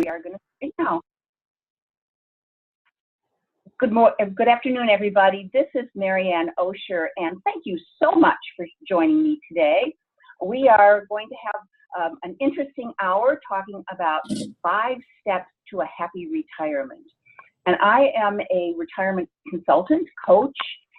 We are going to start now. Good afternoon, everybody. This is Marianne Osher, and thank you so much for joining me today. We are going to have an interesting hour talking about 5 steps to a happy retirement. And I am a retirement consultant, coach,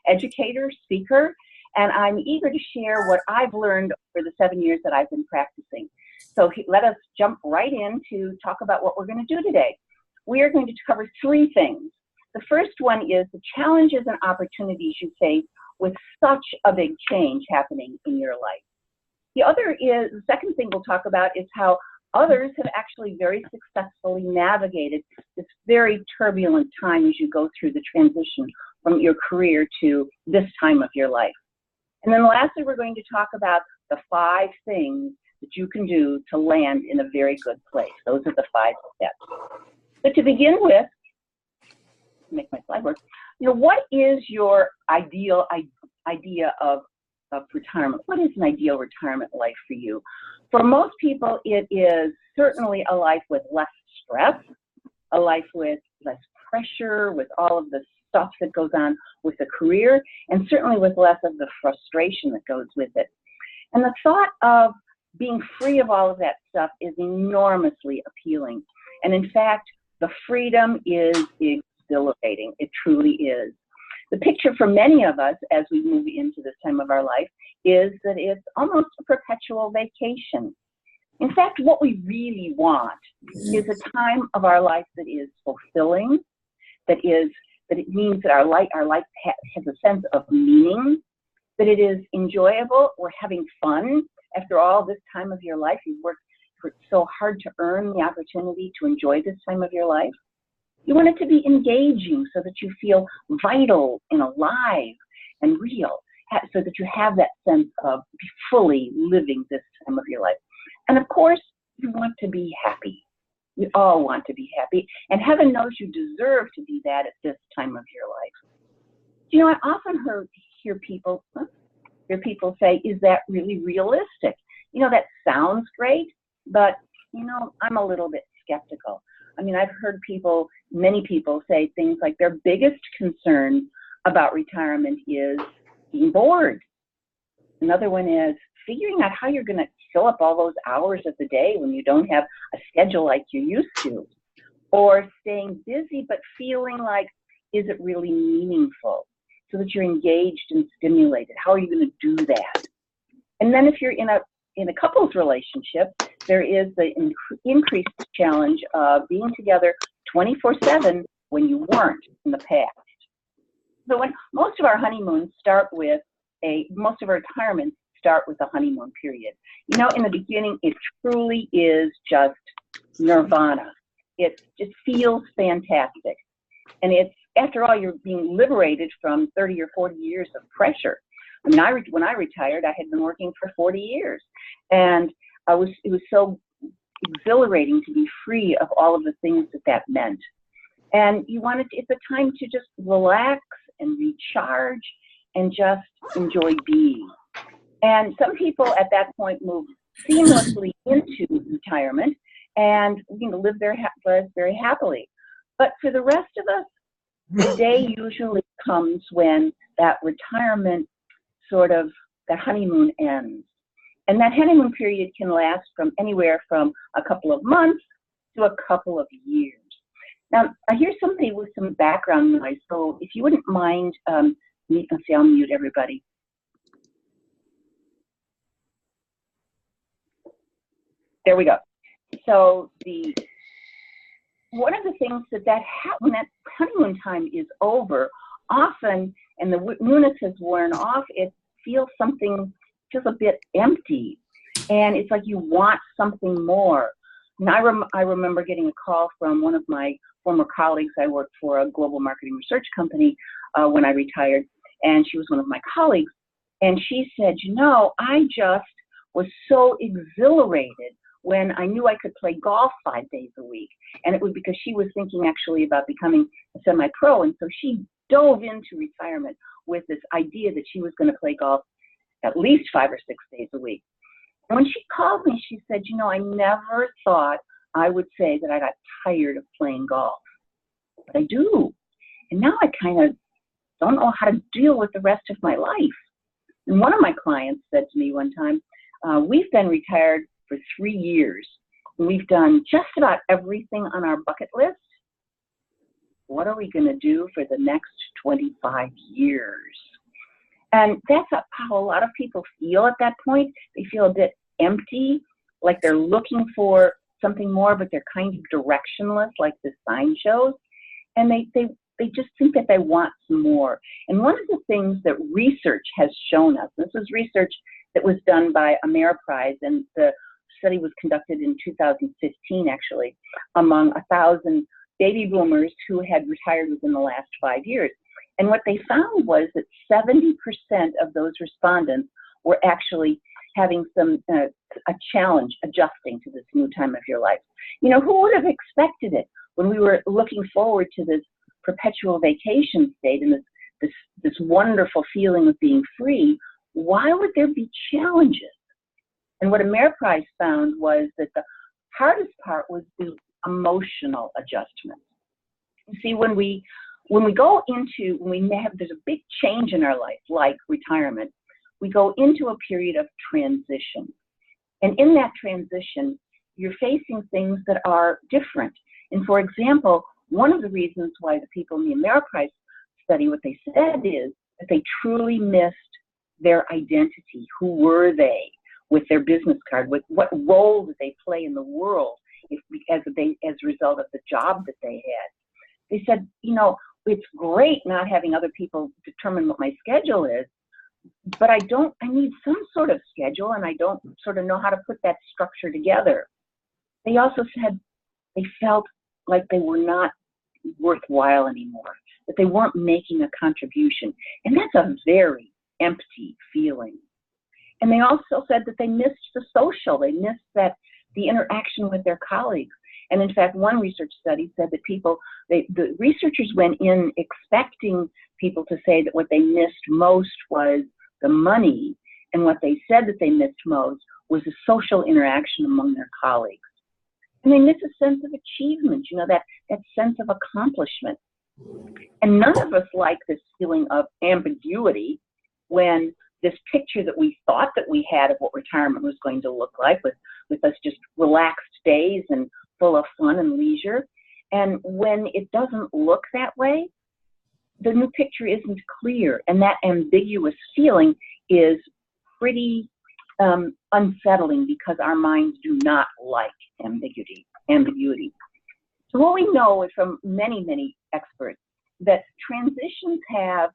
educator, speaker, and I'm eager to share what I've learned over the 7 years that I've been practicing. So let us jump right in to talk about what we're going to do today. We are going to cover 3 things. The first one is the challenges and opportunities you face with such a big change happening in your life. The second thing we'll talk about is how others have actually very successfully navigated this very turbulent time as you go through the transition from your career to this time of your life. And then lastly, we're going to talk about the 5 things that you can do to land in a very good place. Those are the 5 steps. So to begin with, make my slide work, what is your ideal idea of retirement? What is an ideal retirement life for you? For most people, it is certainly a life with less stress, a life with less pressure, with all of the stuff that goes on with a career, and certainly with less of the frustration that goes with it. And the thought of being free of all of that stuff is enormously appealing. And in fact, the freedom is exhilarating. It truly is. The picture for many of us as we move into this time of our life is that it's almost a perpetual vacation. In fact, what we really want is a time of our life that is fulfilling, that it means that our life has a sense of meaning, that it is enjoyable, we're having fun. After all this time of your life, you've worked so hard to earn the opportunity to enjoy this time of your life. You want it to be engaging so that you feel vital and alive and real, so that you have that sense of fully living this time of your life. And of course, you want to be happy. We all want to be happy, and heaven knows you deserve to be that at this time of your life. I often hear people say, is that really realistic? That sounds great, but, I'm a little bit skeptical. I mean, I've heard many people say things like their biggest concern about retirement is being bored. Another one is figuring out how you're going to fill up all those hours of the day when you don't have a schedule like you used to. Or staying busy but feeling like, is it really meaningful? So that you're engaged and stimulated. How are you going to do that? And then if you're in a couples relationship, there is the increased challenge of being together 24/7 when you weren't in the past. So when most of our honeymoons most of our retirements start with a honeymoon period. In the beginning, it truly is just nirvana. It just feels fantastic. And after all, you're being liberated from 30 or 40 years of pressure. I mean, when I retired, I had been working for 40 years. And it was so exhilarating to be free of all of the things that meant. And it's a time to just relax and recharge and just enjoy being. And some people at that point move seamlessly into retirement and live their lives very happily. But for the rest of us, the day usually comes when that retirement that honeymoon ends. And that honeymoon period can last from anywhere from a couple of months to a couple of years. Now, I hear somebody with some background noise, so if you wouldn't mind, let's see, I'll mute everybody. There we go. So one of the things when that honeymoon time is over, often, and the newness has worn off, it feels just a bit empty. And it's like you want something more. And I remember getting a call from one of my former colleagues. I worked for a global marketing research company when I retired, and she was one of my colleagues. And she said, I just was so exhilarated when I knew I could play golf 5 days a week. And it was because she was thinking actually about becoming a semi-pro. And so she dove into retirement with this idea that she was going to play golf at least 5 or 6 days a week. And when she called me, she said, I never thought I would say that I got tired of playing golf. But I do. And now I kind of don't know how to deal with the rest of my life. And one of my clients said to me one time, we've been retired for 3 years. And we've done just about everything on our bucket list. What are we going to do for the next 25 years? And that's how a lot of people feel at that point. They feel a bit empty, like they're looking for something more, but they're kind of directionless, like the sign shows. And they just think that they want some more. And one of the things that research has shown us, this was research that was done by Ameriprise, and the study was conducted in 2015, actually, among 1,000 baby boomers who had retired within the last 5 years. And what they found was that 70% of those respondents were actually having a challenge adjusting to this new time of your life. You know, who would have expected it when we were looking forward to this perpetual vacation state and this wonderful feeling of being free? Why would there be challenges? And what Ameriprise found was that the hardest part was the emotional adjustment. You see, when we there's a big change in our life, like retirement, we go into a period of transition. And in that transition, you're facing things that are different. And for example, one of the reasons why the people in the Ameriprise study, what they said is that they truly missed their identity. Who were they with their business card? What role did they play in the world as a result of the job that they had? They said, you know, it's great not having other people determine what my schedule is, but I need some sort of schedule, and I don't sort of know how to put that structure together. They also said they felt like they were not worthwhile anymore, that they weren't making a contribution. And that's a very empty feeling. And they also said that they missed the social, they missed the interaction with their colleagues. And in fact, one research study said that the researchers went in expecting people to say that what they missed most was the money, and what they said that they missed most was the social interaction among their colleagues. And they miss a sense of achievement, you know, that sense of accomplishment. And none of us like this feeling of ambiguity when this picture that we thought that we had of what retirement was going to look like with us just relaxed days and full of fun and leisure. And when it doesn't look that way, the new picture isn't clear. And that ambiguous feeling is pretty unsettling, because our minds do not like ambiguity. So what we know is from many, many experts that transitions have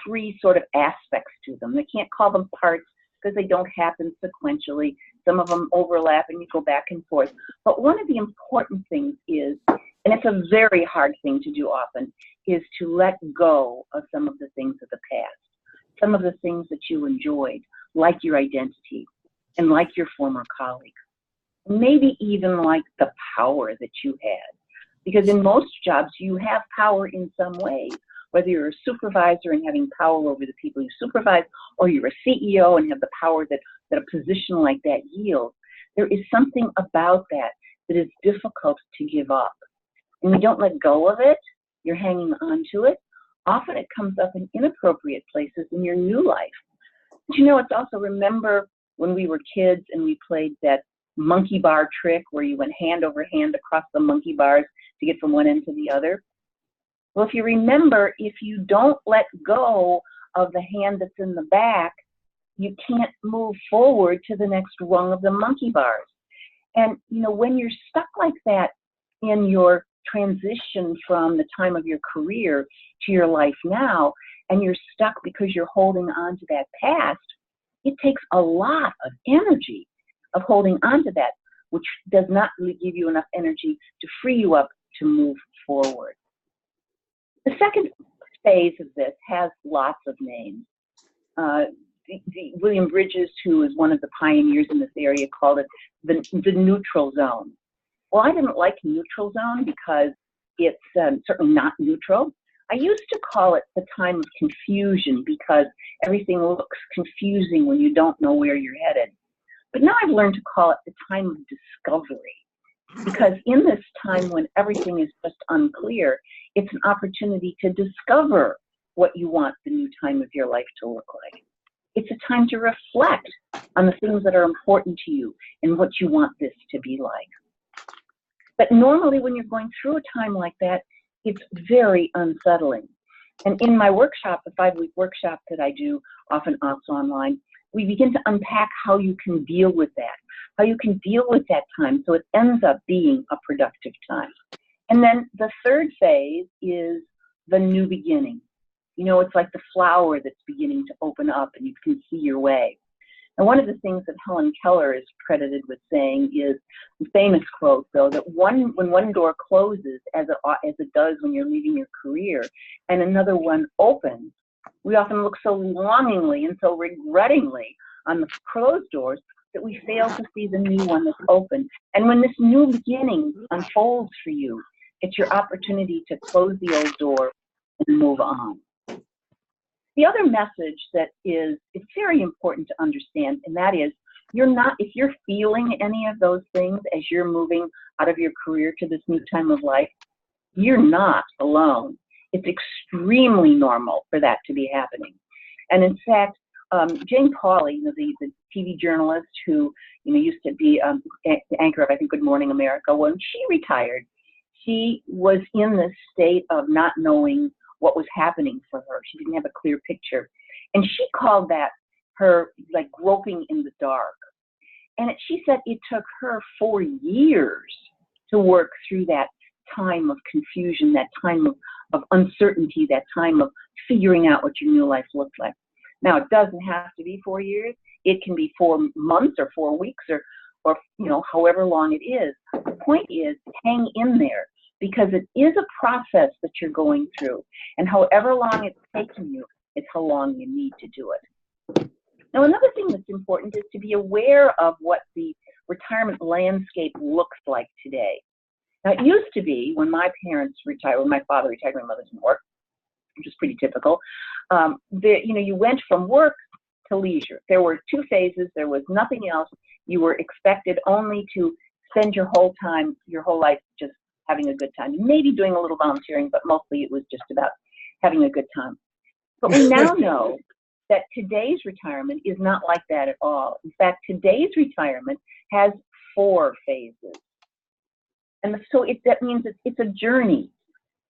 3 sort of aspects to them. They can't call them parts because they don't happen sequentially. Some of them overlap and you go back and forth. But one of the important things is, and it's a very hard thing to do often, is to let go of some of the things of the past, some of the things that you enjoyed, like your identity and like your former colleagues, maybe even like the power that you had. Because in most jobs, you have power in some ways, whether you're a supervisor and having power over the people you supervise, or you're a CEO and have the power that a position like that yields. There is something about that is difficult to give up. And you don't let go of it, you're hanging on to it. Often it comes up in inappropriate places in your new life. But you know, it's also, remember when we were kids and we played that monkey bar trick where you went hand over hand across the monkey bars to get from one end to the other? Well, if you remember, if you don't let go of the hand that's in the back, you can't move forward to the next rung of the monkey bars. And, you know, when you're stuck like that in your transition from the time of your career to your life now, and you're stuck because you're holding on to that past, it takes a lot of energy of holding on to that, which does not really give you enough energy to free you up to move forward. The second phase of this has lots of names. William Bridges, who is one of the pioneers in this area, called it the neutral zone. Well, I didn't like neutral zone because it's certainly not neutral. I used to call it the time of confusion because everything looks confusing when you don't know where you're headed. But now I've learned to call it the time of discovery, Because in this time when everything is just unclear, it's an opportunity to discover what you want the new time of your life to look like. It's a time to reflect on the things that are important to you and what you want this to be like. But normally when you're going through a time like that, it's very unsettling. And in my workshop, the 5-week workshop that I do, often also online, we begin to unpack how you can deal with that, how you can deal with that time so it ends up being a productive time. And then the third phase is the new beginning. You know, it's like the flower that's beginning to open up and you can see your way. And one of the things that Helen Keller is credited with saying is the famous quote, though, that when one door closes, as it does when you're leaving your career, and another one opens, we often look so longingly and so regrettingly on the closed doors that we fail to see the new one that's open. And when this new beginning unfolds for you, it's your opportunity to close the old door and move on. The other message that is very important to understand, and that is, if you're feeling any of those things as you're moving out of your career to this new time of life, you're not alone. It's extremely normal for that to be happening. And in fact, Jane Pauley, the TV journalist who used to be the anchor of, I think, Good Morning America, when she retired, she was in this state of not knowing what was happening for her. She didn't have a clear picture. And she called that her like groping in the dark. And she said it took her 4 years to work through that time of confusion, that time of uncertainty, that time of figuring out what your new life looked like. Now, it doesn't have to be 4 years. It can be 4 months or 4 weeks or however long it is. The point is, hang in there, because it is a process that you're going through. And however long it's taking you, it's how long you need to do it. Now, another thing that's important is to be aware of what the retirement landscape looks like today. Now, it used to be when my parents retired, when my father retired, my mother didn't work, which is pretty typical. You went from work to leisure. There were 2 phases. There was nothing else. You were expected only to spend your whole life just having a good time. Maybe doing a little volunteering, but mostly it was just about having a good time. But we now know that today's retirement is not like that at all. In fact, today's retirement has 4 phases. And so that means it's a journey.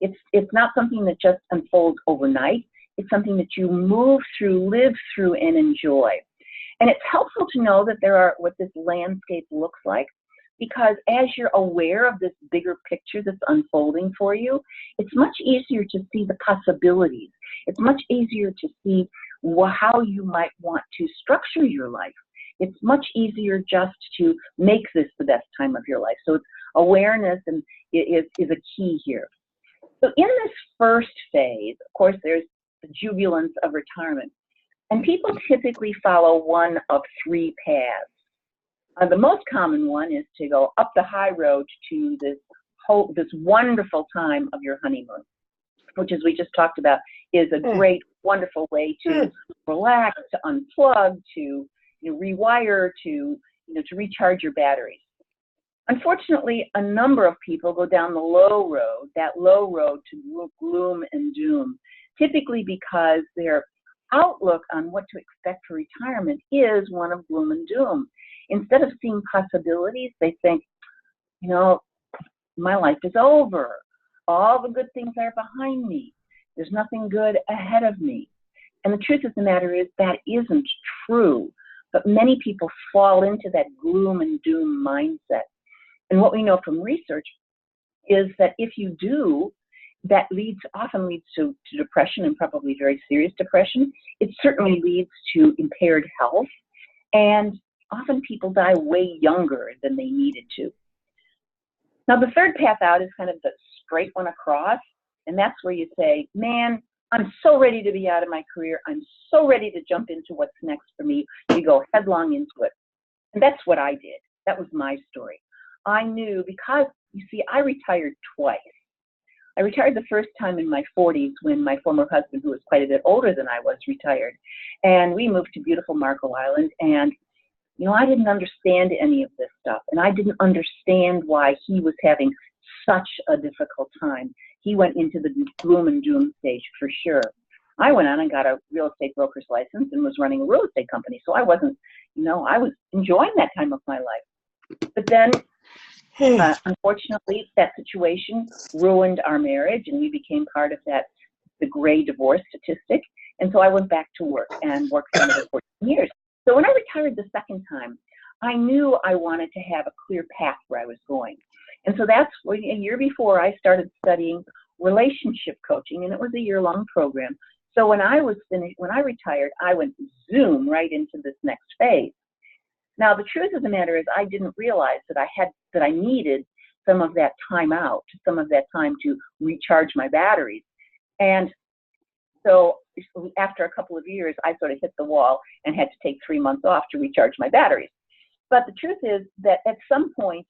It's not something that just unfolds overnight. It's something that you move through, live through, and enjoy. And it's helpful to know that what this landscape looks like, because as you're aware of this bigger picture that's unfolding for you, it's much easier to see the possibilities. It's much easier to see how you might want to structure your life. It's much easier just to make this the best time of your life. So it's awareness and is a key here. So in this first phase, of course, there's the jubilance of retirement. And people typically follow one of 3 paths. The most common one is to go up the high road to this wonderful time of your honeymoon, which, as we just talked about, is a great, wonderful way to relax, to unplug, to rewire, to recharge your batteries. Unfortunately, a number of people go down the low road, that low road to gloom and doom, typically because their outlook on what to expect for retirement is one of gloom and doom. Instead of seeing possibilities, they think, my life is over. All the good things are behind me. There's nothing good ahead of me. And the truth of the matter is that isn't true. But many people fall into that gloom and doom mindset. And what we know from research is that if you do, that often leads to depression, and probably very serious depression. It certainly leads to impaired health. And often people die way younger than they needed to. Now, the third path out is kind of the straight one across. And that's where you say, man, I'm so ready to be out of my career. I'm so ready to jump into what's next for me. You go headlong into it. And that's what I did. That was my story. I knew because, I retired twice. I retired the first time in my 40s when my former husband, who was quite a bit older than I was, retired. And we moved to beautiful Marco Island. And I didn't understand any of this stuff, and I didn't understand why he was having such a difficult time. He went into the gloom and doom stage for sure. I went on and got a real estate broker's license and was running a real estate company. So I wasn't, I was enjoying that time of my life. But then, unfortunately, that situation ruined our marriage, and we became part of the gray divorce statistic. And so I went back to work and worked for another 14 years. So when I retired the second time, I knew I wanted to have a clear path where I was going. And so that's when, a year before, I started studying relationship coaching, and it was a year-long program. So when I was finished, when I retired, I went zoom right into this next phase. Now, the truth of the matter is I didn't realize that I needed some of that time out, some of that time to recharge my batteries. And so after a couple of years, I sort of hit the wall and had to take 3 months off to recharge my batteries. But the truth is that at some point,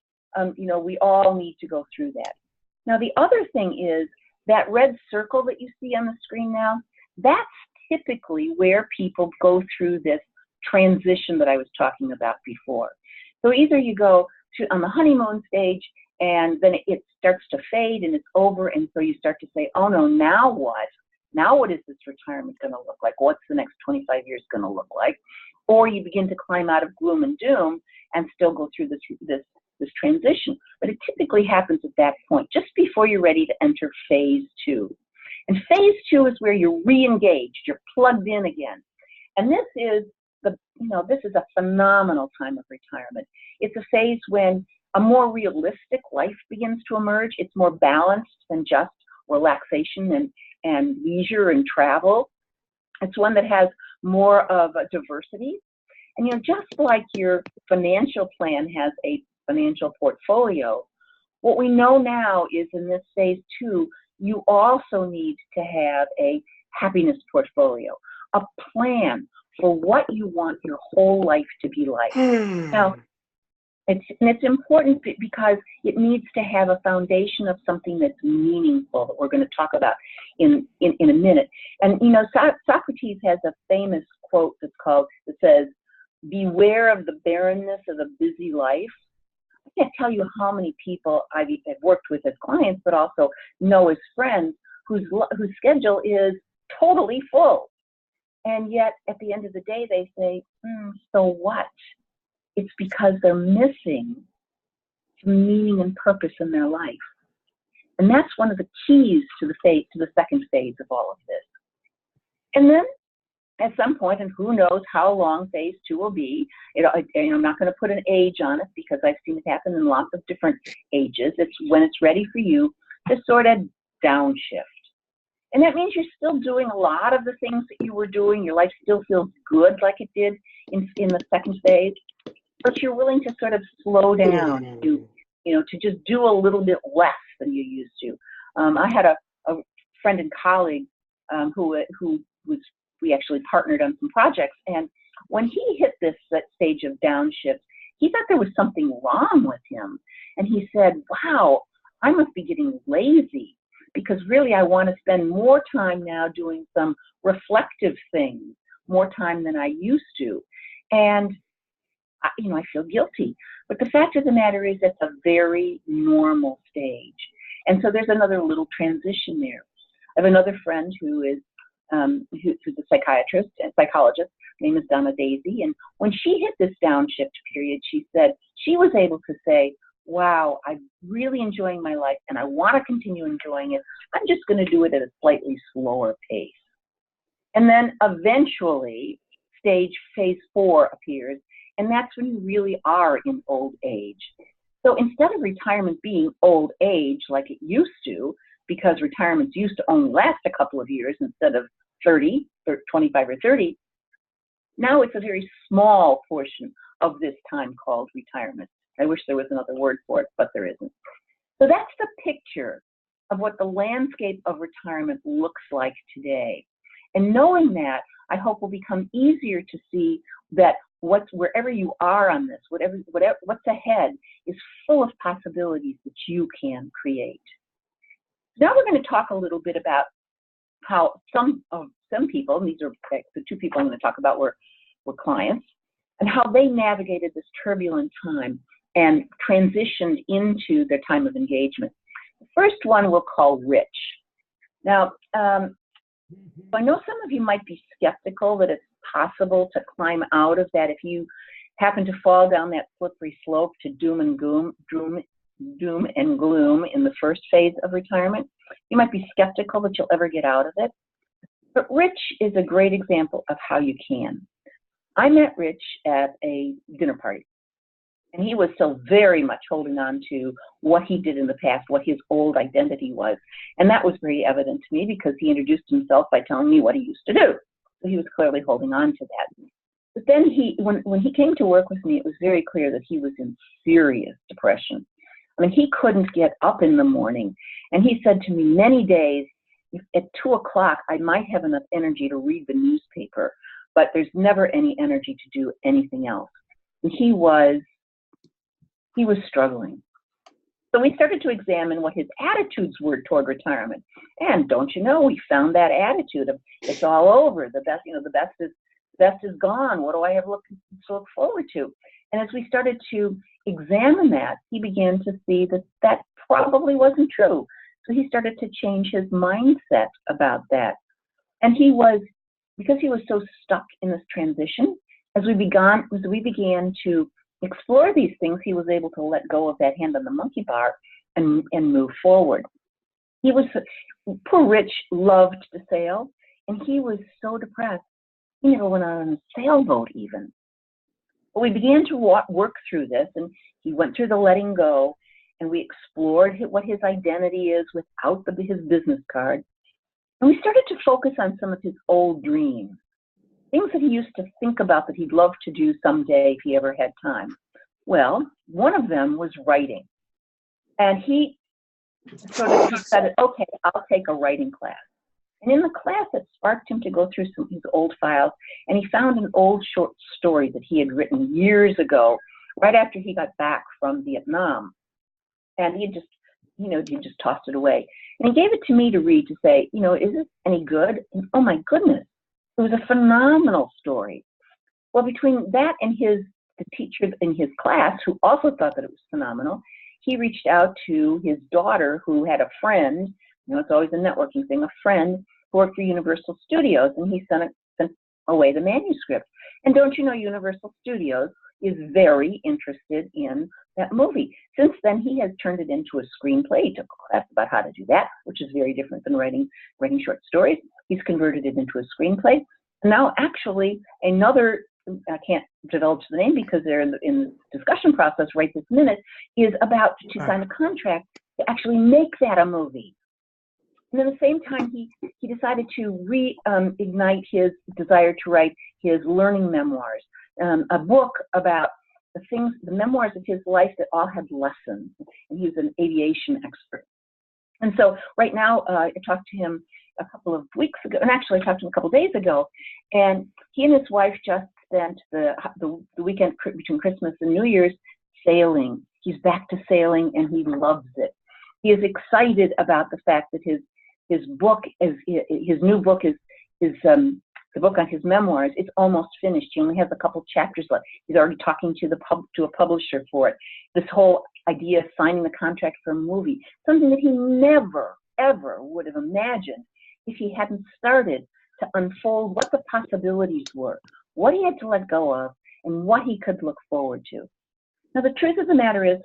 we all need to go through that. Now, the other thing is that red circle that you see on the screen now, that's typically where people go through this transition that I was talking about before. So either you go on the honeymoon stage, and then it starts to fade and it's over, and so you start to say, oh no, now what? Now what is this retirement going to look like? What's the next 25 years going to look like? Or you begin to climb out of gloom and doom and still go through this transition. But it typically happens at that point, just before you're ready to enter phase 2. And phase 2 is where you're re-engaged, you're plugged in again. And this is this is a phenomenal time of retirement. It's a phase when a more realistic life begins to emerge. It's more balanced than just relaxation and leisure and travel. It's one that has more of a diversity. And just like your financial plan has a financial portfolio, what we know now is in this phase 2, you also need to have a happiness portfolio, a plan for what you want your whole life to be like. Now, it's important because it needs to have a foundation of something that's meaningful that we're going to talk about in a minute. And Socrates has a famous quote that says, "Beware of the barrenness of a busy life." I can't tell you how many people I've worked with as clients, but also know as friends whose schedule is totally full. And yet, at the end of the day, they say, so what? It's because they're missing some meaning and purpose in their life. And that's one of the keys to the second phase of all of this. And then, at some point, and who knows how long phase 2 will be, I'm not going to put an age on it because I've seen it happen in lots of different ages. It's when it's ready for you to sort of downshift. And that means you're still doing a lot of the things that you were doing. Your life still feels good like it did in the second phase, but you're willing to sort of slow down, to just do a little bit less than you used to. I had a friend and colleague we actually partnered on some projects, and when he hit that stage of downshift, he thought there was something wrong with him. And he said, wow, I must be getting lazy, because really I want to spend more time now doing some reflective things, more time than I used to. And, I feel guilty. But the fact of the matter is that's a very normal stage. And so there's another little transition there. I have another friend who's a psychiatrist and psychologist. Her name is Donna Daisy. And when she hit this downshift period, she said she was able to say, wow, I'm really enjoying my life and I want to continue enjoying it. I'm just going to do it at a slightly slower pace. And then eventually phase 4 appears, and that's when you really are in old age. So instead of retirement being old age like it used to, because retirements used to only last a couple of years instead of 30 or 25 or 30, now it's a very small portion of this time called retirement. I wish there was another word for it, but there isn't. So that's the picture of what the landscape of retirement looks like today. And knowing that, I hope will become easier to see that wherever you are on this, what's ahead is full of possibilities that you can create. Now we're going to talk a little bit about how some people, and these are the 2 people I'm going to talk about were clients, and how they navigated this turbulent time and transitioned into their time of engagement. The first one we'll call Rich. Now, I know some of you might be skeptical that it's possible to climb out of that if you happen to fall down that slippery slope to doom and gloom in the first phase of retirement. You might be skeptical that you'll ever get out of it. But Rich is a great example of how you can. I met Rich at a dinner party, and he was still very much holding on to what he did in the past, what his old identity was. And that was very evident to me because he introduced himself by telling me what he used to do. So he was clearly holding on to that. But then when he came to work with me, it was very clear that he was in serious depression. I mean, he couldn't get up in the morning. And he said to me many days, at 2 o'clock, I might have enough energy to read the newspaper, but there's never any energy to do anything else. And he was struggling. So we started to examine what his attitudes were toward retirement. And don't you know, we found that attitude of it's all over. The best is gone. What do I have to look forward to? And as we started to examine that, he began to see that that probably wasn't true. So he started to change his mindset about that. And because he was so stuck in this transition, as we began to explore these things, he was able to let go of that hand on the monkey bar and move forward. Poor Rich loved to sail, and he was so depressed. He never went out on a sailboat even. But we began to work through this, and he went through the letting go, and we explored what his identity is without his business card. And we started to focus on some of his old dreams, things that he used to think about that he'd love to do someday if he ever had time. Well, one of them was writing. And he decided, okay, I'll take a writing class. And in the class, it sparked him to go through his old files, and he found an old short story that he had written years ago, right after he got back from Vietnam. And he just tossed it away. And he gave it to me to read, to say, is this any good? And oh my goodness, it was a phenomenal story. Well, between that and the teacher in his class, who also thought that it was phenomenal, he reached out to his daughter, who had a friend. It's always a networking thing, a friend who worked for Universal Studios, and he sent away the manuscript. And don't you know, Universal Studios is very interested in that movie. Since then, he has turned it into a screenplay. He took a class about how to do that, which is very different than writing short stories. He's converted it into a screenplay. Now, actually, I can't divulge the name because they're in the discussion process right this minute, is about to sign a contract to actually make that a movie. And at the same time, he decided to reignite his desire to write his learning memoirs, a book about the memoirs of his life that all had lessons. And he's an aviation expert. And so right now, I talked to him a couple of weeks ago, and actually I talked to him a couple of days ago, and he and his wife just spent the weekend between Christmas and New Year's sailing. He's back to sailing, and he loves it. He is excited about the fact that his new book is the book on his memoirs. It's almost finished. He only has a couple chapters left. He's already talking to a publisher for it. This whole idea of signing the contract for a movie, something that he never, ever would have imagined if he hadn't started to unfold what the possibilities were, what he had to let go of, and what he could look forward to. Now, the truth of the matter is,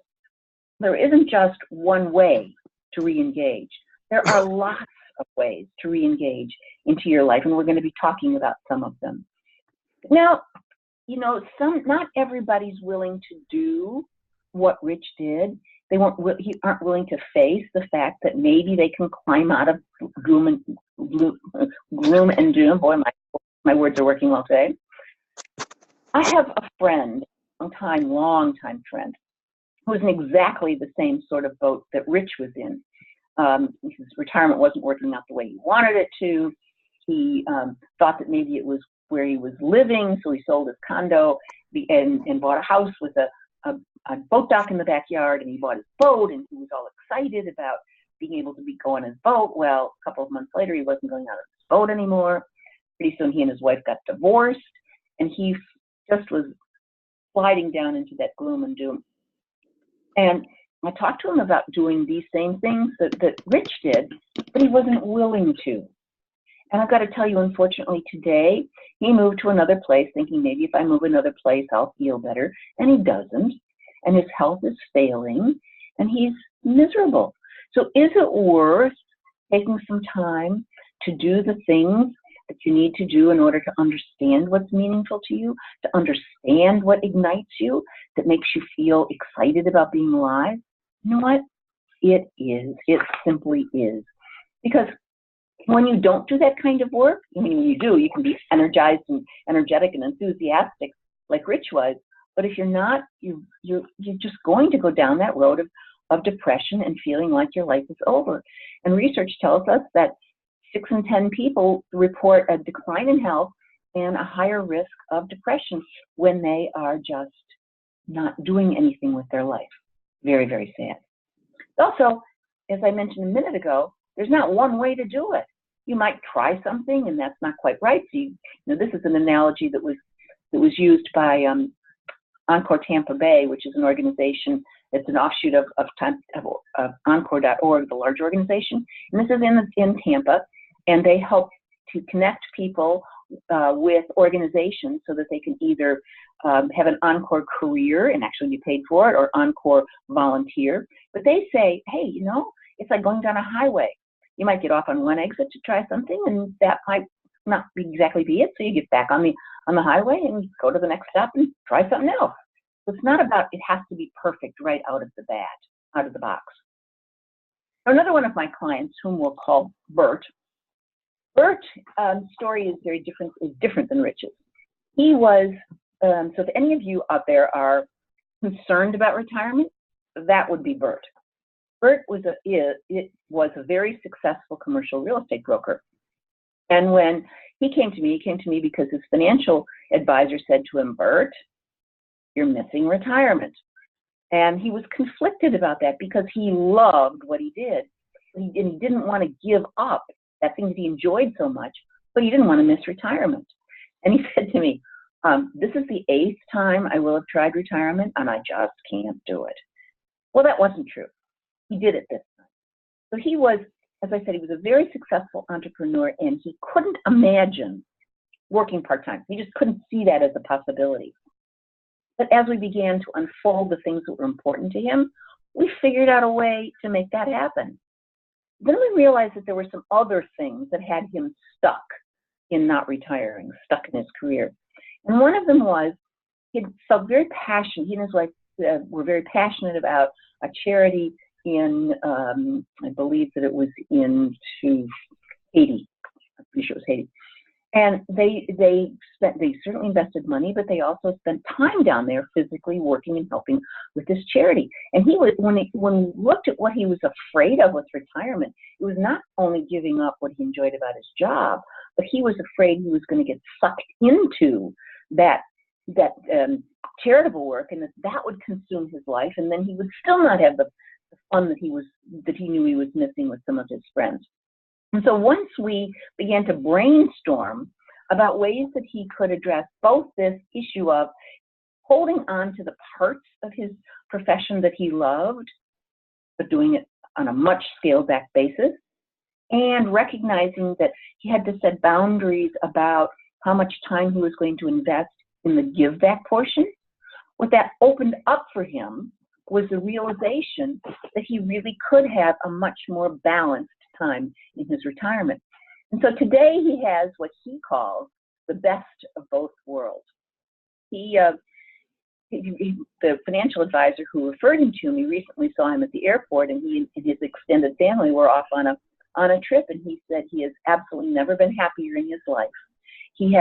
there isn't just one way to re-engage. There are lots of ways to re-engage into your life, and we're going to be talking about some of them. Now, not everybody's willing to do what Rich did. They aren't willing to face the fact that maybe they can climb out of gloom and doom. Boy, my words are working well today. I have a friend, long time friend, who was in exactly the same sort of boat that Rich was in. His retirement wasn't working out the way he wanted it to. He thought that maybe it was where he was living, so he sold his condo and bought a house with a boat dock in the backyard, and he bought his boat, and he was all excited about being able to go on his boat. Well, a couple of months later, he wasn't going out on his boat anymore. Pretty soon, he and his wife got divorced, and he just was sliding down into that gloom and doom. And I talked to him about doing these same things that Rich did, but he wasn't willing to. And I've got to tell you, unfortunately, today, he moved to another place thinking maybe if I move another place, I'll feel better. And he doesn't. And his health is failing, and he's miserable. So is it worth taking some time to do the things that you need to do in order to understand what's meaningful to you, to understand what ignites you, that makes you feel excited about being alive? You know what? It is. It simply is. Because when you don't do that kind of work, I mean, when you do, you can be energized and energetic and enthusiastic like Rich was. But if you're not, you're just going to go down that road of depression and feeling like your life is over. And research tells us that 6 in 10 people report a decline in health and a higher risk of depression when they are just not doing anything with their life. Very, very sad. Also, as I mentioned a minute ago, there's not one way to do it. You might try something and that's not quite right. So this is an analogy that was used by Encore Tampa Bay, which is an organization that's an offshoot of Encore.org, the large organization. And this is in Tampa, and they help to connect people with organizations so that they can either have an Encore career and actually be paid for it, or Encore volunteer. But they say, hey, it's like going down a highway. You might get off on one exit to try something, and that might not exactly be it. So you get back on the highway and go to the next stop and try something else. So it's not about it has to be perfect right out of the box. Another one of my clients, whom we'll call Bert. Bert's story is different than Rich's. He was so if any of you out there are concerned about retirement, that would be Bert. Bert was a very successful commercial real estate broker. And when he came to me because his financial advisor said to him, Bert, you're missing retirement. And he was conflicted about that because he loved what he did. And he didn't want to give up that thing that he enjoyed so much, but he didn't want to miss retirement. And he said to me, this is the 8th time I will have tried retirement, and I just can't do it. Well, that wasn't true. He did it this time. So he was, as I said, he was a very successful entrepreneur, and he couldn't imagine working part-time. He just couldn't see that as a possibility. But as we began to unfold the things that were important to him, we figured out a way to make that happen. Then we realized that there were some other things that had him stuck in not retiring, stuck in his career. And one of them was he felt very passionate. He and his wife were very passionate about a charity in, I believe that it was into Haiti. I'm pretty sure it was Haiti. And they certainly invested money, but they also spent time down there physically working and helping with this charity. And he was, when he looked at what he was afraid of with retirement, it was not only giving up what he enjoyed about his job, but he was afraid he was going to get sucked into that charitable work, and that would consume his life, and then he would still not have the fun that he knew he was missing with some of his friends. And so once we began to brainstorm about ways that he could address both this issue of holding on to the parts of his profession that he loved, but doing it on a much scaled back basis, and recognizing that he had to set boundaries about how much time he was going to invest in the give back portion, what that opened up for him was the realization that he really could have a much more balanced time in his retirement. And so today he has what he calls the best of both worlds. The financial advisor who referred him to me recently saw him at the airport, and he and his extended family were off on a trip, and he said he has absolutely never been happier in his life. He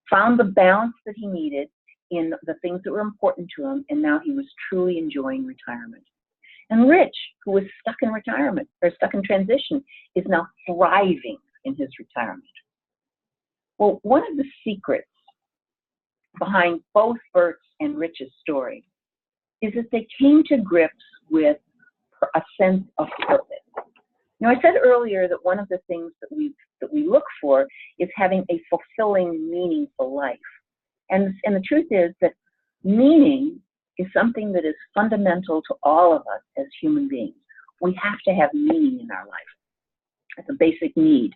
found the balance that he needed in the things that were important to him, and now he was truly enjoying retirement. And Rich, who was stuck in retirement or stuck in transition, is now thriving in his retirement. Well, one of the secrets behind both Bert's and Rich's story is that they came to grips with a sense of purpose. Now, I said earlier that one of the things that we look for is having a fulfilling, meaningful life. And the truth is that meaning is something that is fundamental to all of us as human beings. We have to have meaning in our life. It's a basic need.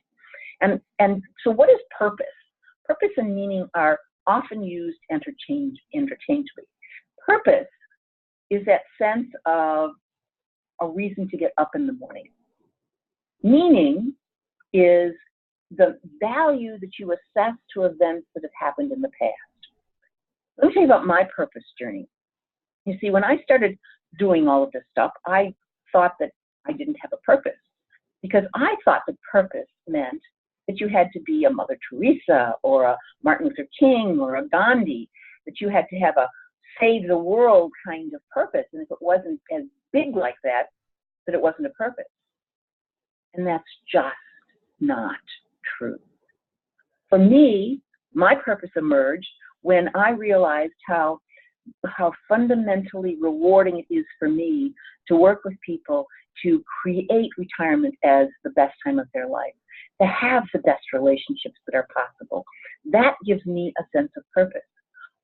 And so what is purpose? Purpose and meaning are often used interchangeably. Purpose is that sense of a reason to get up in the morning. Meaning is the value that you assess to events that have happened in the past. Let me tell you about my purpose journey. You see, when I started doing all of this stuff, I thought that I didn't have a purpose, because I thought that purpose meant that you had to be a Mother Teresa or a Martin Luther King or a Gandhi, that you had to have a save the world kind of purpose. And if it wasn't as big like that it wasn't a purpose. And that's just not true. For me, my purpose emerged when I realized how fundamentally rewarding it is for me to work with people to create retirement as the best time of their life, to have the best relationships that are possible. That gives me a sense of purpose.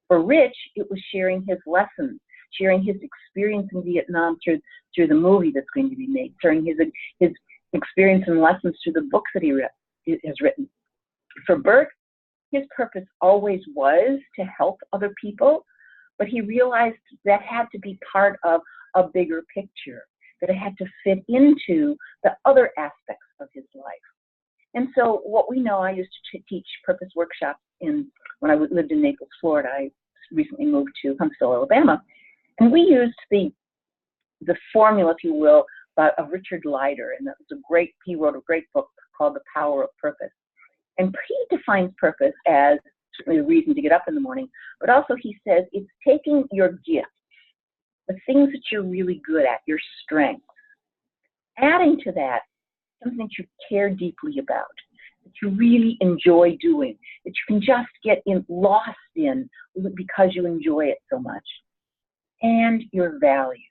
For Rich, it was sharing his lessons, sharing his experience in Vietnam through the movie that's going to be made, sharing his experience and lessons through the books that he has written. For Bert, his purpose always was to help other people, but he realized that had to be part of a bigger picture, that it had to fit into the other aspects of his life. And so what we know, I used to teach purpose workshops when I lived in Naples, Florida. I recently moved to Huntsville, Alabama. And we used the formula, if you will, of Richard Leider. And that was he wrote a great book called The Power of Purpose. And he defines purpose as certainly the reason to get up in the morning, but also he says it's taking your gifts, the things that you're really good at, your strengths, adding to that something that you care deeply about, that you really enjoy doing, that you can just get lost in because you enjoy it so much, and your values,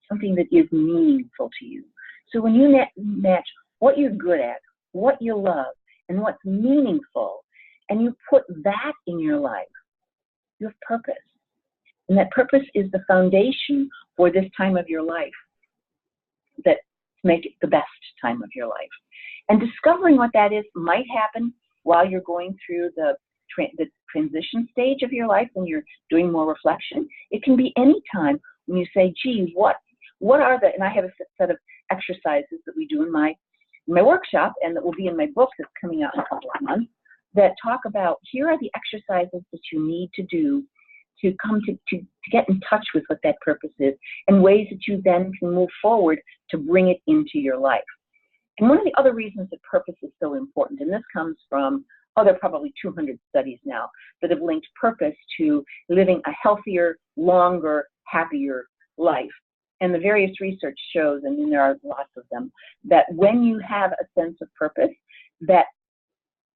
something that is meaningful to you. So when you match what you're good at, what you love, and what's meaningful, and you put that in your life, you have purpose. And that purpose is the foundation for this time of your life, that make it the best time of your life. And discovering what that is might happen while you're going through the transition stage of your life, when you're doing more reflection. It can be any time when you say, gee, what are the, and I have a set of exercises that we do in my workshop, and that will be in my book that's coming out in a couple of months, that talk about, here are the exercises that you need to do to come to get in touch with what that purpose is, and ways that you then can move forward to bring it into your life. And one of the other reasons that purpose is so important, and this comes from other probably 200 studies now that have linked purpose to living a healthier, longer, happier life. And the various research shows, and there are lots of them, that when you have a sense of purpose, that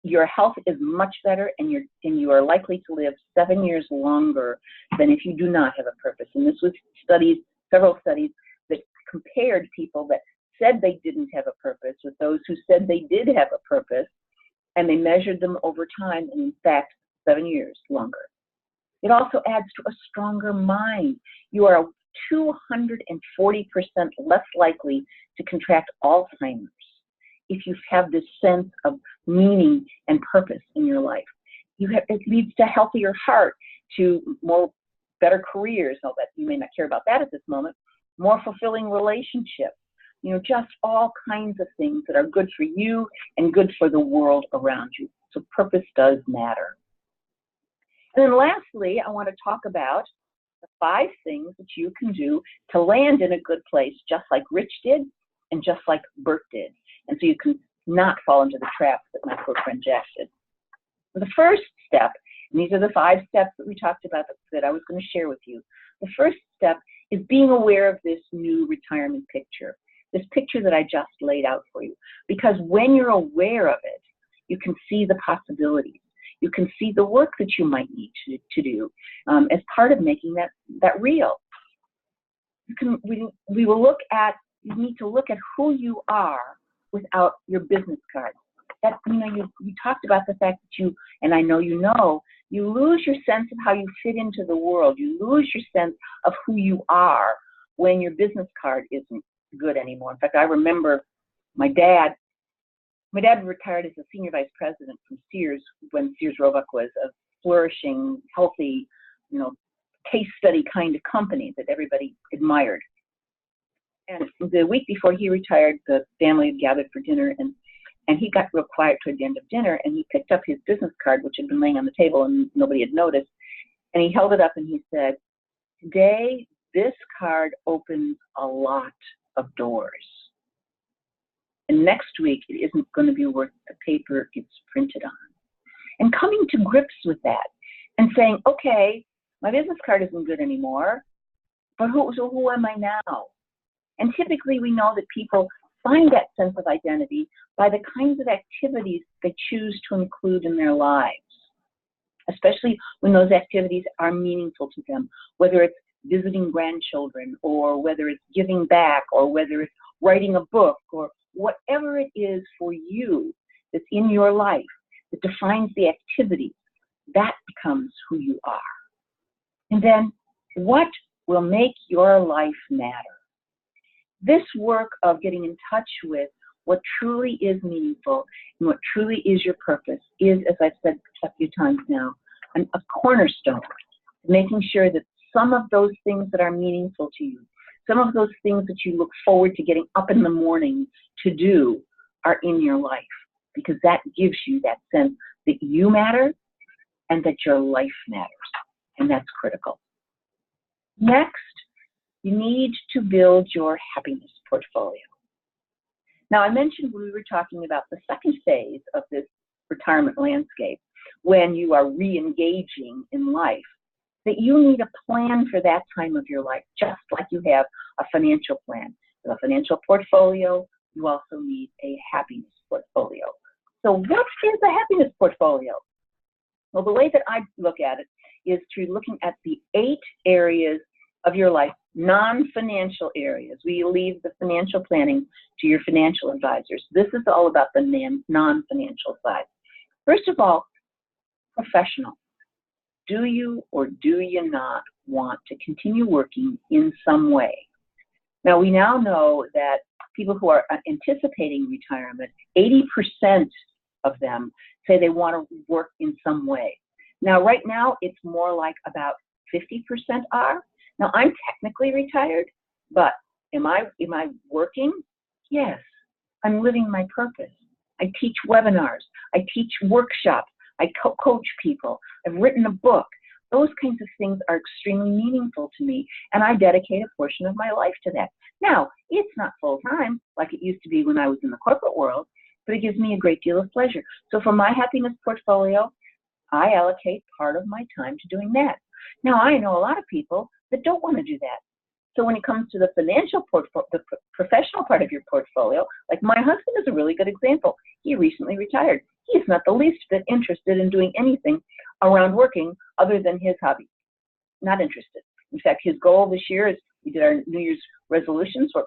your health is much better, and you are likely to live 7 years longer than if you do not have a purpose. And this was several studies that compared people that said they didn't have a purpose with those who said they did have a purpose, and they measured them over time, and in fact, 7 years longer. It also adds to a stronger mind. You are 240% less likely to contract Alzheimer's if you have this sense of meaning and purpose in your life. It leads to healthier heart, to better careers, although you may not care about that at this moment, more fulfilling relationships, just all kinds of things that are good for you and good for the world around you. So purpose does matter. And then lastly, I want to talk about the 5 things that you can do to land in a good place, just like Rich did and just like Bert did. And so you can not fall into the traps that my poor friend Jack did. The first step, and these are the 5 steps that we talked about that I was going to share with you. The first step is being aware of this new retirement picture, this picture that I just laid out for you. Because when you're aware of it, you can see the possibilities. You can see the work that you might need to do as part of making that real. We will look at, you need to look at who you are without your business card. That, you talked about the fact that you, and I know you You lose your sense of how you fit into the world. You lose your sense of who you are when your business card isn't good anymore. In fact, I remember my dad retired as a senior vice president from Sears when Sears Roebuck was a flourishing, healthy, case study kind of company that everybody admired. And the week before he retired, the family had gathered for dinner, and he got real quiet toward the end of dinner, and he picked up his business card, which had been laying on the table and nobody had noticed, and he held it up and he said, "Today, this card opens a lot of doors. And next week, it isn't going to be worth the paper it's printed on." And coming to grips with that and saying, okay, my business card isn't good anymore, but who am I now? And typically we know that people find that sense of identity by the kinds of activities they choose to include in their lives, especially when those activities are meaningful to them, whether it's visiting grandchildren, or whether it's giving back, or whether it's writing a book, or whatever it is for you that's in your life that defines the activity, that becomes who you are. And then what will make your life matter? This work of getting in touch with what truly is meaningful and what truly is your purpose is, as I've said a few times now, a cornerstone, making sure that some of those things that are meaningful to you, some of those things that you look forward to getting up in the morning to do, are in your life, because that gives you that sense that you matter and that your life matters, and that's critical. Next, you need to build your happiness portfolio. Now, I mentioned when we were talking about the second phase of this retirement landscape, when you are re-engaging in life, that you need a plan for that time of your life, just like you have a financial plan. With a financial portfolio, you also need a happiness portfolio. So what is a happiness portfolio? Well, the way that I look at it is through looking at the 8 areas of your life, non-financial areas. We leave the financial planning to your financial advisors. This is all about the non-financial side. First of all, professional. Do you or do you not want to continue working in some way? Now, we now know that people who are anticipating retirement, 80% of them say they want to work in some way. Now, right now, it's more like about 50% are. Now, I'm technically retired, but am I working? Yes, I'm living my purpose. I teach webinars. I teach workshops. I coach people. I've written a book. Those kinds of things are extremely meaningful to me, and I dedicate a portion of my life to that. Now, it's not full-time like it used to be when I was in the corporate world, but it gives me a great deal of pleasure. So for my happiness portfolio, I allocate part of my time to doing that. Now, I know a lot of people that don't want to do that. So when it comes to the financial portfolio, the professional part of your portfolio, like my husband is a really good example. He recently retired. He's not the least bit interested in doing anything around working other than his hobby. Not interested. In fact, his goal this year is, we did our New Year's resolutions for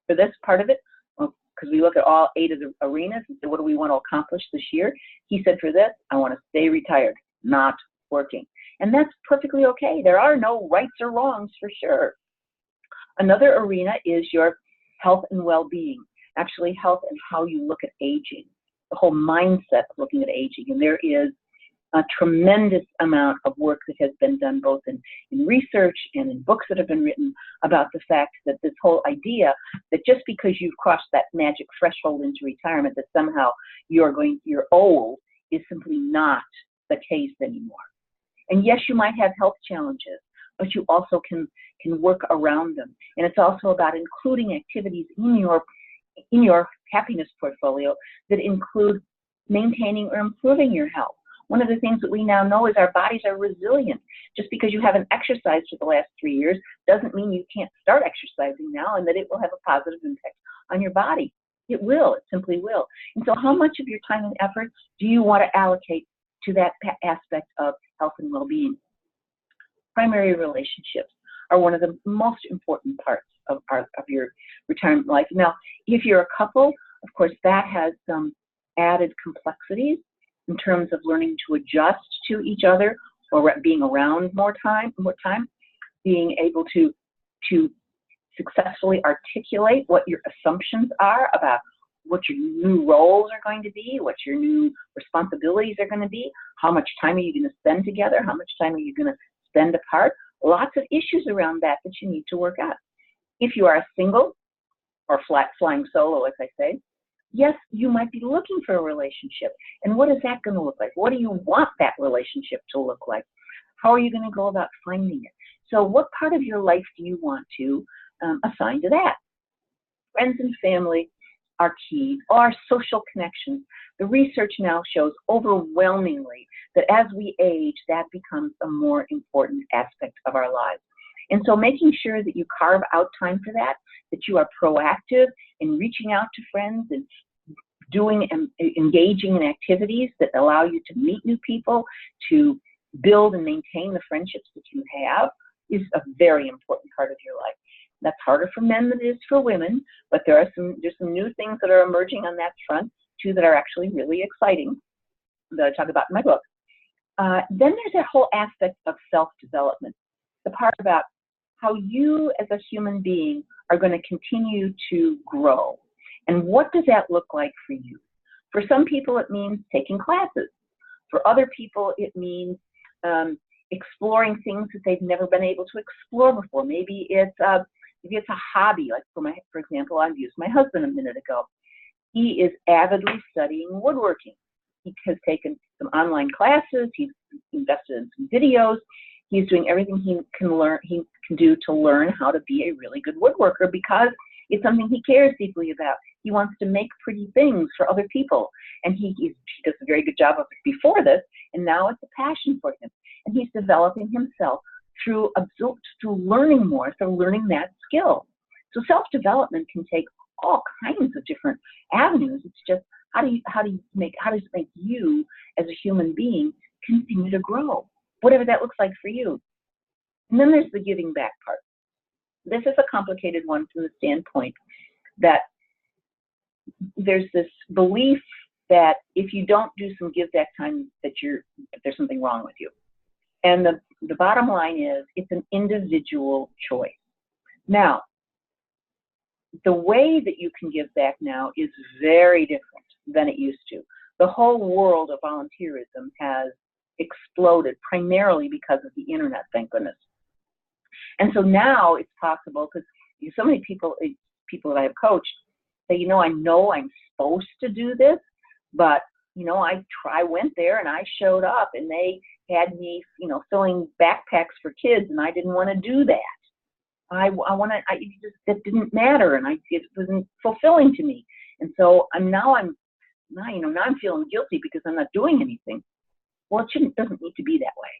this part of it, because we look at all 8 of the arenas and say, what do we want to accomplish this year? He said, for this, I want to stay retired, not working. And that's perfectly okay. There are no rights or wrongs for sure. Another arena is your health and well-being, actually health and how you look at aging, the whole mindset of looking at aging. And there is a tremendous amount of work that has been done both in research and in books that have been written about the fact that this whole idea that just because you've crossed that magic threshold into retirement that somehow you're old is simply not the case anymore. And yes, you might have health challenges, but you also can work around them. And it's also about including activities in your happiness portfolio that include maintaining or improving your health. One of the things that we now know is our bodies are resilient. Just because you haven't exercised for the last 3 years doesn't mean you can't start exercising now and that it will have a positive impact on your body. It will, it simply will. And so how much of your time and effort do you want to allocate to that aspect of health and well-being? Primary relationships are one of the most important parts of your retirement life. Now, if you're a couple, of course, that has some added complexities. in terms of learning to adjust to each other or being around more time, being able to successfully articulate what your assumptions are about what your new roles are going to be, what your new responsibilities are going to be, how much time are you going to spend together, how much time are you going to spend apart. Lots of issues around that you need to work out. If you are single or flying solo, as I say, yes, you might be looking for a relationship. And what is that going to look like? What do you want that relationship to look like? How are you going to go about finding it? So what part of your life do you want to assign to that? Friends and family are key, are social connections. The research now shows overwhelmingly that as we age, that becomes a more important aspect of our lives. And so making sure that you carve out time for that you are proactive in reaching out to friends and doing and engaging in activities that allow you to meet new people, to build and maintain the friendships that you have, is a very important part of your life. That's harder for men than it is for women, but there's some new things that are emerging on that front too that are actually really exciting that I talk about in my book. Then there's that whole aspect of self-development, the part about how you as a human being are going to continue to grow. And what does that look like for you? For some people, it means taking classes. For other people, it means exploring things that they've never been able to explore before. Maybe it's a hobby. Like for example, I've used my husband a minute ago. He is avidly studying woodworking. He has taken some online classes. He's invested in some videos. He's doing everything he can do to learn how to be a really good woodworker because it's something he cares deeply about. He wants to make pretty things for other people, and he does a very good job of it before this, and now it's a passion for him. And he's developing himself through learning more, through learning that skill. So self-development can take all kinds of different avenues. It's just how does it make you as a human being continue to grow, whatever that looks like for you. And then there's the giving back part. This is a complicated one from the standpoint that there's this belief that if you don't do some give back time, that there's something wrong with you. And the bottom line is it's an individual choice. Now, the way that you can give back now is very different than it used to. The whole world of volunteerism has exploded primarily because of the internet, thank goodness. And so now it's possible, because so many people that I have coached say, I know I'm supposed to do this, but I went there and I showed up and they had me, filling backpacks for kids, and I didn't want to do that. That didn't matter, and it wasn't fulfilling to me. And so now I'm feeling guilty because I'm not doing anything. Well, it doesn't need to be that way.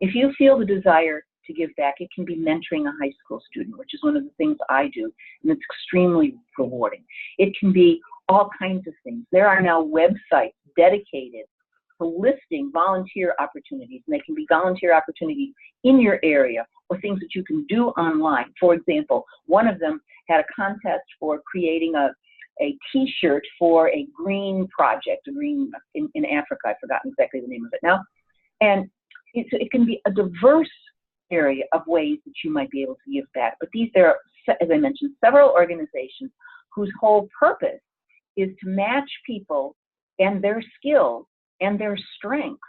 If you feel the desire to give back, it can be mentoring a high school student, which is one of the things I do, and it's extremely rewarding. It can be all kinds of things. There are now websites dedicated for listing volunteer opportunities, and they can be volunteer opportunities in your area or things that you can do online. For example, one of them had a contest for creating a T-shirt for a green project, in Africa. I've forgotten exactly the name of it now. And it can be a diverse area of ways that you might be able to give back. But there are, as I mentioned, several organizations whose whole purpose is to match people and their skills and their strengths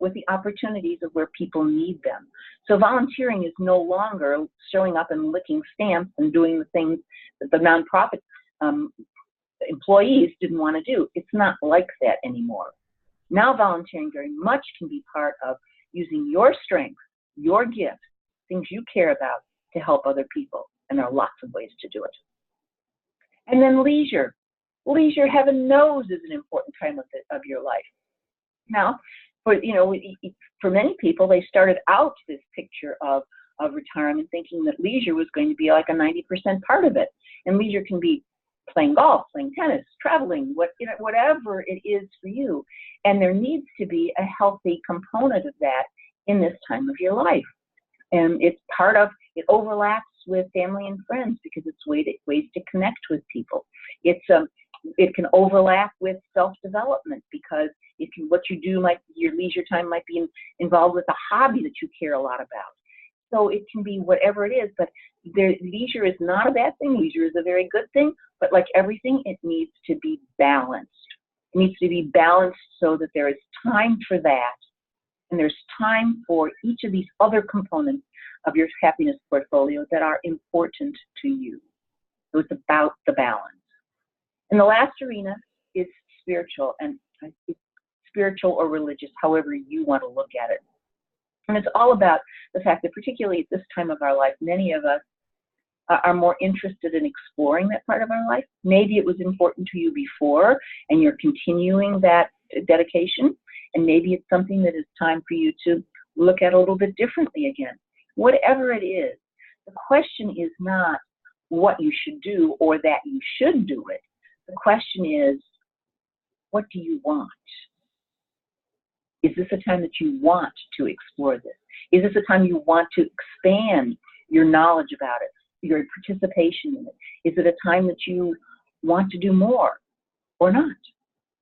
with the opportunities of where people need them. So volunteering is no longer showing up and licking stamps and doing the things that the nonprofit employees didn't want to do. It's not like that anymore. Now volunteering very much can be part of using your strengths, your gifts, things you care about to help other people. And there are lots of ways to do it. And then leisure. Leisure, heaven knows, is an important time of your life. Now, for many people, they started out this picture of retirement thinking that leisure was going to be like a 90% part of it. And leisure can be playing golf, playing tennis, traveling, whatever it is for you. And there needs to be a healthy component of that in this time of your life. And it overlaps with family and friends because it's ways to connect with people. It's It can overlap with self-development because what you do your leisure time might be involved with a hobby that you care a lot about. So it can be whatever it is, but leisure is not a bad thing. Leisure is a very good thing, but like everything, it needs to be balanced. It needs to be balanced so that there is time for that, and there's time for each of these other components of your happiness portfolio that are important to you. So it's about the balance. And the last arena is spiritual, and it's spiritual or religious, however you want to look at it. And it's all about the fact that particularly at this time of our life, many of us are more interested in exploring that part of our life. Maybe it was important to you before, and you're continuing that dedication, and maybe it's something that is time for you to look at a little bit differently again. Whatever it is, the question is not what you should do or that you should do it. The question is, what do you want? Is this a time that you want to explore this? Is this a time you want to expand your knowledge about it, your participation in it? Is it a time that you want to do more or not?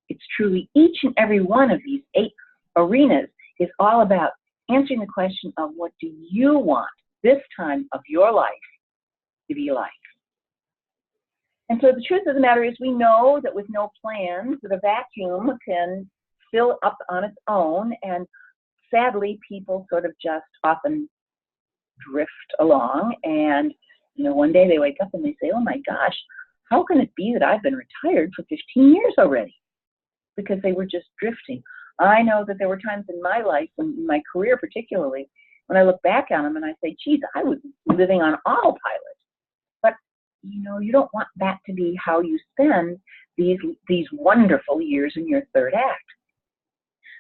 It's truly each and every one of these 8 arenas is all about answering the question of what do you want this time of your life to be like? And so the truth of the matter is we know that with no plans, that a vacuum can fill up on its own, and sadly people sort of just often drift along, and one day they wake up and they say, oh my gosh, how can it be that I've been retired for 15 years already? Because they were just drifting. I know that there were times in my life, in my career particularly, when I look back on them and I say, geez, I was living on autopilot. But you don't want that to be how you spend these wonderful years in your third act.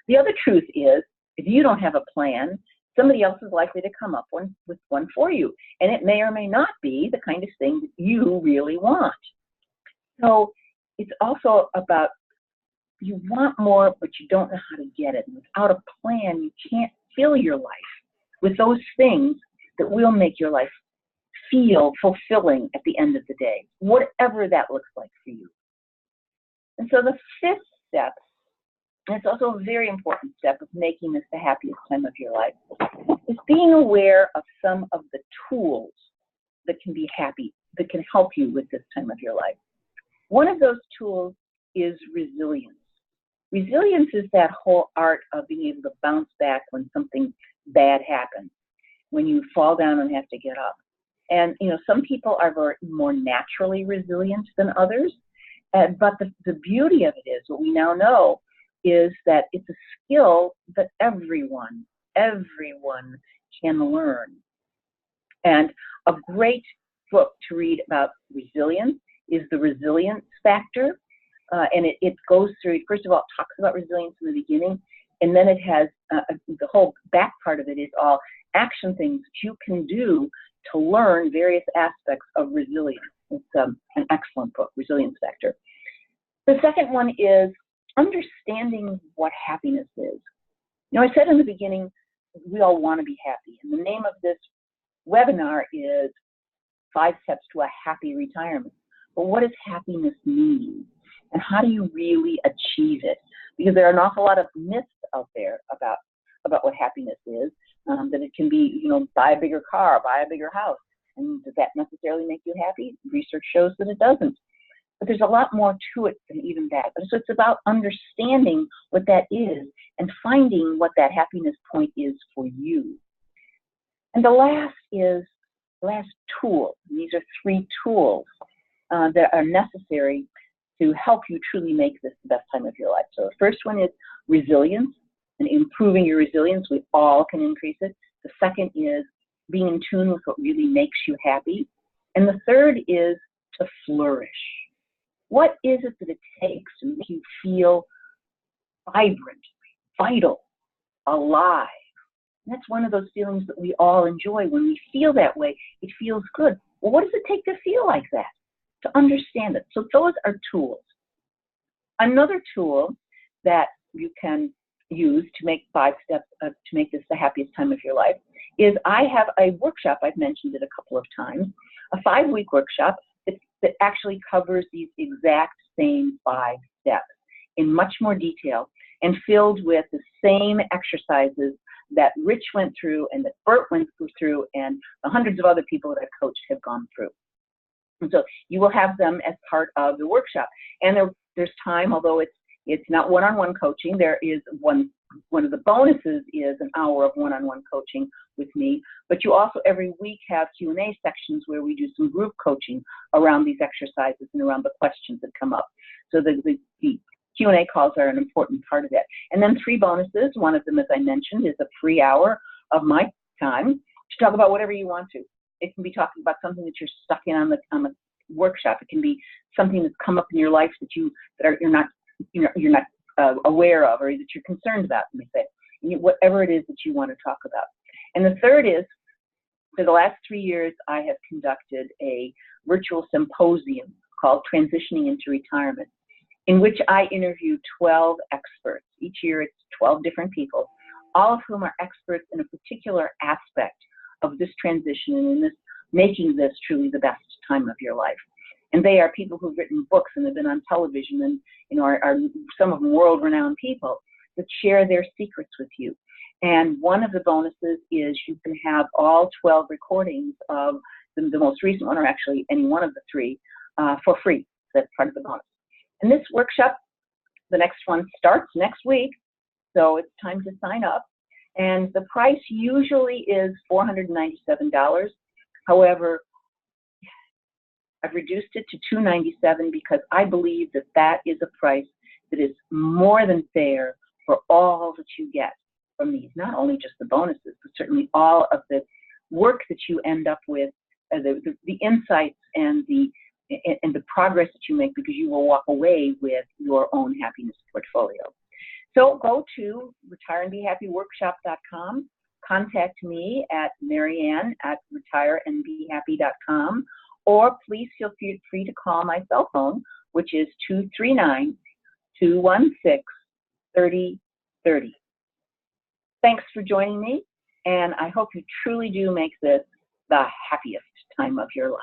The other truth is, if you don't have a plan, somebody else is likely to come up with one for you. And it may or may not be the kind of thing that you really want. So it's also about, you want more, but you don't know how to get it. And without a plan, you can't fill your life with those things that will make your life feel fulfilling at the end of the day, whatever that looks like for you. And so the 5th step, and it's also a very important step of making this the happiest time of your life, is being aware of some of the tools that can be happy, that can help you with this time of your life. One of those tools is resilience. Resilience is that whole art of being able to bounce back when something bad happens, when you fall down and have to get up. And some people are more naturally resilient than others, but the beauty of it is, what we now know, is that it's a skill that everyone can learn. And a great book to read about resilience is The Resilience Factor. And it goes through, first of all, it talks about resilience in the beginning, and then it has the whole back part of it is all action things that you can do to learn various aspects of resilience. It's an excellent book, Resilience Factor. The second one is understanding what happiness is. I said in the beginning, we all want to be happy. And the name of this webinar is 5 Steps to a Happy Retirement. But what does happiness mean? And how do you really achieve it? Because there are an awful lot of myths out there about what happiness is, that it can be, buy a bigger car, buy a bigger house. And does that necessarily make you happy? Research shows that it doesn't. But there's a lot more to it than even that. So it's about understanding what that is and finding what that happiness point is for you. And the last tool. And these are 3 tools that are necessary to help you truly make this the best time of your life. So the first one is resilience, and improving your resilience. We all can increase it. The second is being in tune with what really makes you happy. And the third is to flourish. What is it that it takes to make you feel vibrant, vital, alive? And that's one of those feelings that we all enjoy. When we feel that way, it feels good. Well, what does it take to feel like that? To understand it. So those are tools. Another tool that you can use to make 5 steps to make this the happiest time of your life is I have a workshop. I've mentioned it a couple of times, a 5-week workshop. It's that actually covers these exact same 5 steps in much more detail and filled with the same exercises that Rich went through and that Bert went through and the hundreds of other people that I've coached have gone through. And so you will have them as part of the workshop. And there's time, although it's not one-on-one coaching, there is one of the bonuses is an hour of one-on-one coaching with me, but you also every week have Q&A sections where we do some group coaching around these exercises and around the questions that come up. So the Q&A calls are an important part of that. And then 3 bonuses. One of them, as I mentioned, is a free hour of my time to talk about whatever you want to. It can be talking about something that you're stuck in on the workshop. It can be something that's come up in your life that you're not aware of or that you're concerned about, let me say. Whatever it is that you want to talk about. And the third is, for the last 3 years, I have conducted a virtual symposium called Transitioning into Retirement, in which I interview 12 experts. Each year it's 12 different people, all of whom are experts in a particular aspect of this transition and in this making this truly the best time of your life. And they are people who've written books and have been on television and are some of them world-renowned people that share their secrets with you. And one of the bonuses is you can have all 12 recordings of the most recent one, or actually any one of the 3, for free. That's part of the bonus. And this workshop, the next one, starts next week, so it's time to sign up. And the price usually is $497. However, I've reduced it to $297 because I believe that that is a price that is more than fair for all that you get from these, not only just the bonuses, but certainly all of the work that you end up with, the insights and the progress that you make, because you will walk away with your own happiness portfolio. So go to retireandbehappyworkshop.com, contact me at marianne@retireandbehappy.com, or please feel free to call my cell phone, which is 239-216-3030. Thanks for joining me, and I hope you truly do make this the happiest time of your life.